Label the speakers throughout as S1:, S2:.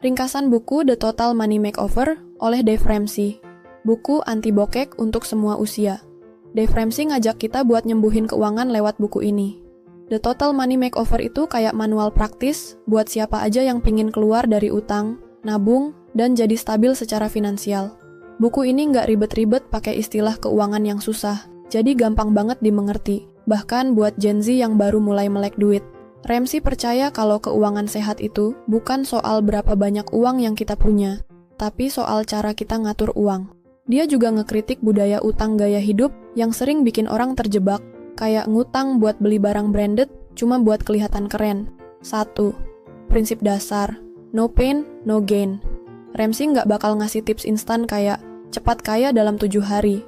S1: Ringkasan buku The Total Money Makeover oleh Dave Ramsey. Buku anti bokek untuk semua usia. Dave Ramsey ngajak kita buat nyembuhin keuangan lewat buku ini. The Total Money Makeover itu kayak manual praktis buat siapa aja yang pingin keluar dari utang, nabung, dan jadi stabil secara finansial. Buku ini nggak ribet-ribet pakai istilah keuangan yang susah, jadi gampang banget dimengerti, bahkan buat Gen Z yang baru mulai melek duit. Ramsey percaya kalau keuangan sehat itu bukan soal berapa banyak uang yang kita punya, tapi soal cara kita ngatur uang. Dia juga ngekritik budaya utang gaya hidup yang sering bikin orang terjebak, kayak ngutang buat beli barang branded cuma buat kelihatan keren. 1. Prinsip dasar, no pain, no gain. Ramsey nggak bakal ngasih tips instan kayak cepat kaya dalam 7 hari.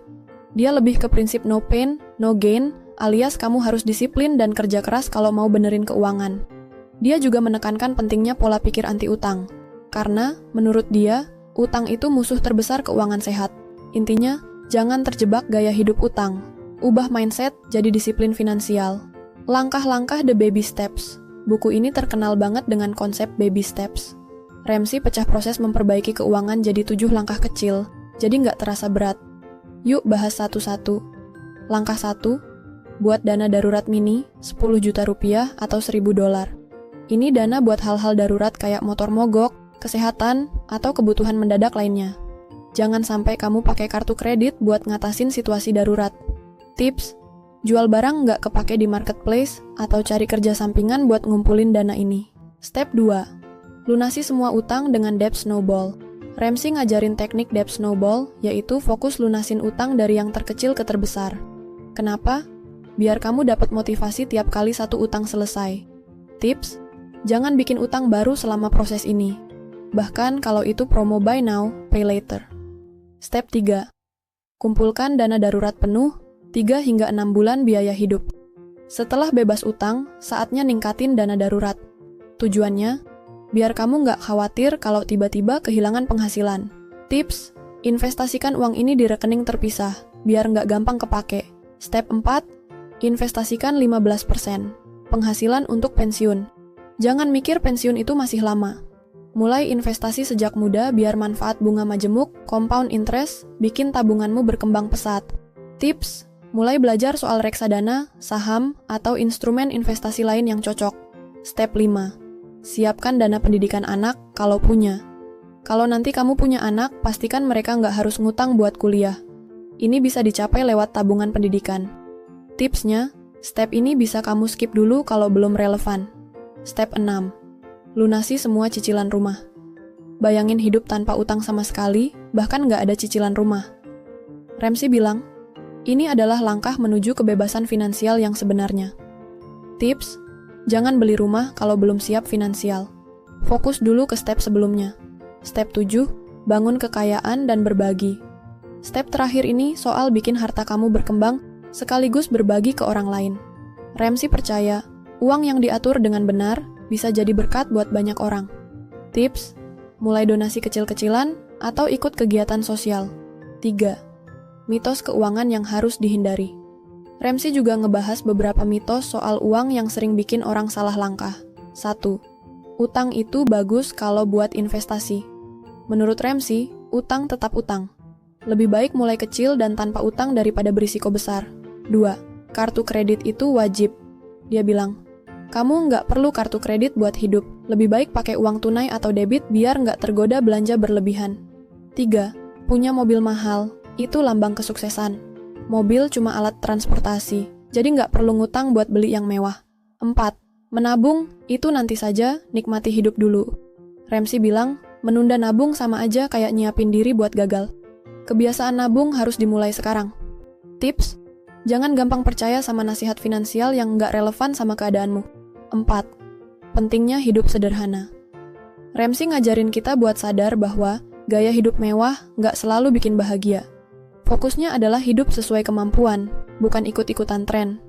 S1: Dia lebih ke prinsip no pain, no gain, alias kamu harus disiplin dan kerja keras kalau mau benerin keuangan. Dia juga menekankan pentingnya pola pikir anti utang. Karena, menurut dia, utang itu musuh terbesar keuangan sehat. Intinya, jangan terjebak gaya hidup utang. Ubah mindset jadi disiplin finansial. Langkah-langkah The Baby Steps. Buku ini terkenal banget dengan konsep baby steps. Ramsey pecah proses memperbaiki keuangan jadi 7 langkah kecil, jadi nggak terasa berat. Yuk bahas satu-satu. Langkah 1. Buat dana darurat mini, 10 juta rupiah atau 1.000 dolar. Ini dana buat hal-hal darurat kayak motor mogok, kesehatan, atau kebutuhan mendadak lainnya. Jangan sampai kamu pakai kartu kredit buat ngatasin situasi darurat. Tips, jual barang nggak kepake di marketplace atau cari kerja sampingan buat ngumpulin dana ini. Step 2. Lunasi semua utang dengan debt snowball. Ramsey ngajarin teknik debt snowball, yaitu fokus lunasin utang dari yang terkecil ke terbesar. Kenapa? Biar kamu dapat motivasi tiap kali satu utang selesai. Tips, jangan bikin utang baru selama proses ini. Bahkan kalau itu promo buy now, pay later. Step 3. Kumpulkan dana darurat penuh, 3 hingga 6 bulan biaya hidup. Setelah bebas utang, saatnya ningkatin dana darurat. Tujuannya, biar kamu nggak khawatir kalau tiba-tiba kehilangan penghasilan. Tips, investasikan uang ini di rekening terpisah, biar nggak gampang kepake. Step 4. Investasikan 15% penghasilan untuk pensiun. Jangan mikir pensiun itu masih lama. Mulai investasi sejak muda biar manfaat bunga majemuk, compound interest, bikin tabunganmu berkembang pesat. Tips, mulai belajar soal reksadana, saham, atau instrumen investasi lain yang cocok. Step 5. Siapkan dana pendidikan anak kalau punya. Kalau nanti kamu punya anak, pastikan mereka nggak harus ngutang buat kuliah. Ini bisa dicapai lewat tabungan pendidikan. Tipsnya, step ini bisa kamu skip dulu kalau belum relevan. Step 6. Lunasi semua cicilan rumah. Bayangin hidup tanpa utang sama sekali, bahkan nggak ada cicilan rumah. Ramsey bilang, ini adalah langkah menuju kebebasan finansial yang sebenarnya. Tips, jangan beli rumah kalau belum siap finansial. Fokus dulu ke step sebelumnya. Step 7, bangun kekayaan dan berbagi. Step terakhir ini soal bikin harta kamu berkembang sekaligus berbagi ke orang lain. Ramsey percaya, uang yang diatur dengan benar bisa jadi berkat buat banyak orang. Tips, mulai donasi kecil-kecilan atau ikut kegiatan sosial. 3. Mitos keuangan yang harus dihindari. Ramsey juga ngebahas beberapa mitos soal uang yang sering bikin orang salah langkah. 1. Utang itu bagus kalau buat investasi. Menurut Ramsey, utang tetap utang. Lebih baik mulai kecil dan tanpa utang daripada berisiko besar. 2. Kartu kredit itu wajib. Dia bilang, kamu nggak perlu kartu kredit buat hidup. Lebih baik pakai uang tunai atau debit biar nggak tergoda belanja berlebihan. 3. Punya mobil mahal. Itu lambang kesuksesan. Mobil cuma alat transportasi, jadi nggak perlu ngutang buat beli yang mewah. 4. Menabung, itu nanti saja, nikmati hidup dulu. Ramsey bilang, menunda nabung sama aja kayak nyiapin diri buat gagal. Kebiasaan nabung harus dimulai sekarang. Tips, jangan gampang percaya sama nasihat finansial yang nggak relevan sama keadaanmu. 4. Pentingnya hidup sederhana. Ramsey ngajarin kita buat sadar bahwa gaya hidup mewah nggak selalu bikin bahagia. Fokusnya adalah hidup sesuai kemampuan, bukan ikut-ikutan tren.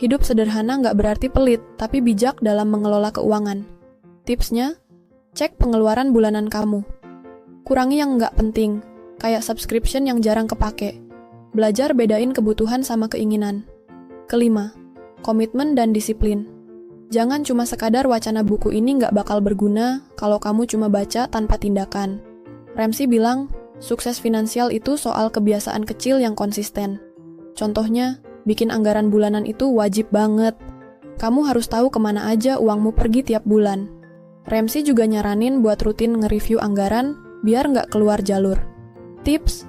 S1: Hidup sederhana nggak berarti pelit, tapi bijak dalam mengelola keuangan. Tipsnya, cek pengeluaran bulanan kamu. Kurangi yang nggak penting, kayak subscription yang jarang kepake. Belajar bedain kebutuhan sama keinginan. 5. Komitmen dan disiplin. Jangan cuma sekadar wacana buku ini nggak bakal berguna kalau kamu cuma baca tanpa tindakan. Ramsey bilang, sukses finansial itu soal kebiasaan kecil yang konsisten. Contohnya, bikin anggaran bulanan itu wajib banget. Kamu harus tahu kemana aja uangmu pergi tiap bulan. Ramsey juga nyaranin buat rutin nge-review anggaran biar nggak keluar jalur. Tips,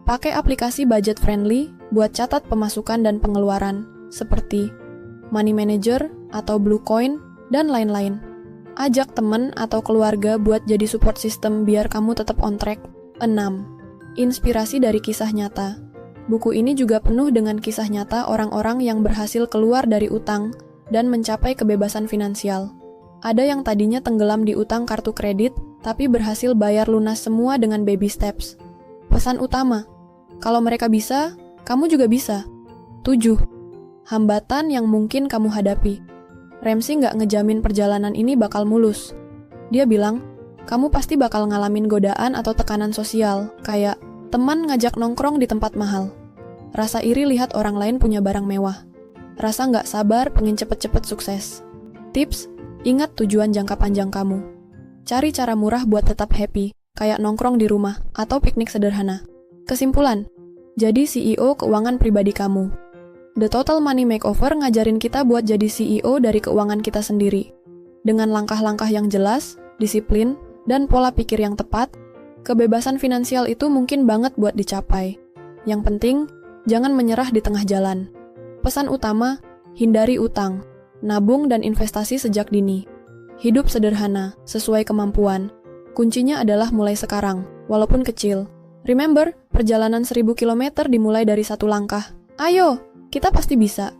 S1: pakai aplikasi budget friendly buat catat pemasukan dan pengeluaran, seperti Money Manager atau Bluecoin, dan lain-lain. Ajak teman atau keluarga buat jadi support system biar kamu tetap on track. 6. Inspirasi dari kisah nyata. Buku ini juga penuh dengan kisah nyata orang-orang yang berhasil keluar dari utang dan mencapai kebebasan finansial. Ada yang tadinya tenggelam di utang kartu kredit, tapi berhasil bayar lunas semua dengan baby steps. Pesan utama, kalau mereka bisa, kamu juga bisa. 7. Hambatan yang mungkin kamu hadapi. Ramsey nggak ngejamin perjalanan ini bakal mulus. Dia bilang, kamu pasti bakal ngalamin godaan atau tekanan sosial, kayak teman ngajak nongkrong di tempat mahal. Rasa iri lihat orang lain punya barang mewah. Rasa nggak sabar pengen cepet-cepet sukses. Tips, ingat tujuan jangka panjang kamu. Cari cara murah buat tetap happy, kayak nongkrong di rumah atau piknik sederhana. Kesimpulan, jadi CEO keuangan pribadi kamu. The Total Money Makeover ngajarin kita buat jadi CEO dari keuangan kita sendiri. Dengan langkah-langkah yang jelas, disiplin, dan pola pikir yang tepat, kebebasan finansial itu mungkin banget buat dicapai. Yang penting, jangan menyerah di tengah jalan. Pesan utama, hindari utang, nabung dan investasi sejak dini. Hidup sederhana, sesuai kemampuan. Kuncinya adalah mulai sekarang, walaupun kecil. Remember, perjalanan 1000 km dimulai dari satu langkah. Ayo! Kita pasti bisa.